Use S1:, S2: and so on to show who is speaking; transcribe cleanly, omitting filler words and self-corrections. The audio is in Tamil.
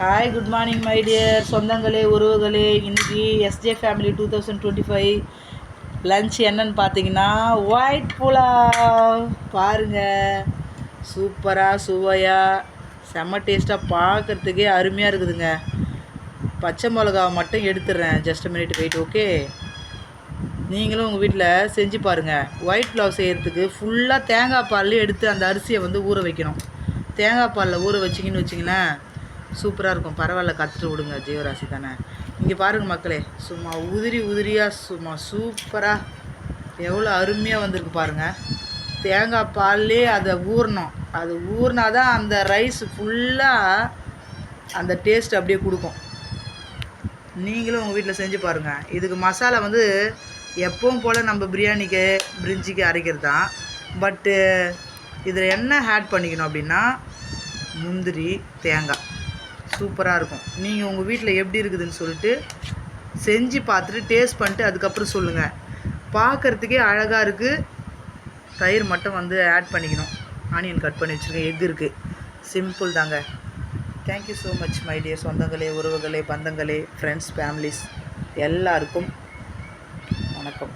S1: Hi good morning my dear சொந்தங்களே உறவுகளே. இன்றைக்கி எஸ்ஜே ஃபேமிலி 2025 லன்ச் என்னன்னு பார்த்தீங்கன்னா ஒயிட் புலாவ். பாருங்கள், சூப்பராக சுவையாக செம்ம டேஸ்ட்டாக பார்க்குறதுக்கே அருமையாக இருக்குதுங்க. பச்சை மிளகாவை மட்டும் எடுத்துடுறேன், ஜஸ்ட் மினிட் வெயிட். ஓகே, நீங்களும் உங்கள் வீட்டில் செஞ்சு பாருங்கள். ஒயிட் புலாவ் செய்கிறதுக்கு ஃபுல்லாக தேங்காய் பால் எடுத்து அந்த அரிசியை ஊற வைக்கணும். தேங்காய் பாலில் ஊற வச்சிங்கன்னு வச்சிங்களேன், சூப்பராக இருக்கும். பரவாயில்ல, கற்றுட்டு விடுங்க, ஜீவராசி தானே. இங்கே பாருங்கள் மக்களே, சும்மா உதிரியாக சும்மா சூப்பராக எவ்வளோ அருமையாக வந்திருக்கு பாருங்கள். தேங்காய் பால்லே அதை ஊறணும். அது ஊறினா தான் அந்த ரைஸ் ஃபுல்லாக அந்த டேஸ்ட் அப்படியே கொடுக்கும். நீங்களும் உங்கள் வீட்டில் செஞ்சு பாருங்கள். இதுக்கு மசாலா எப்பவும் போல் நம்ம பிரியாணிக்கு பிரிஞ்சிக்கு அரைக்கிறது தான். பட்டு இதில் என்ன ஆட் பண்ணிக்கணும் அப்படின்னா முந்திரி, தேங்காய் சூப்பராக இருக்கும். நீங்கள் உங்கள் வீட்டில் எப்படி இருக்குதுன்னு சொல்லிட்டு செஞ்சு பார்த்துட்டு டேஸ்ட் பண்ணிட்டு அதுக்கப்புறம் சொல்லுங்கள். பார்க்குறதுக்கே அழகாக இருக்குது. தயிர் மட்டும் ஆட் பண்ணிக்கணும். ஆனியன் கட் பண்ணி வச்சுருக்கேன், எக் இருக்குது. சிம்பிள் தாங்க. Thank you so much my dear சொந்தங்களே, உறவுகளே, பந்தங்களே, ஃப்ரெண்ட்ஸ், ஃபேமிலிஸ் எல்லாருக்கும் வணக்கம்.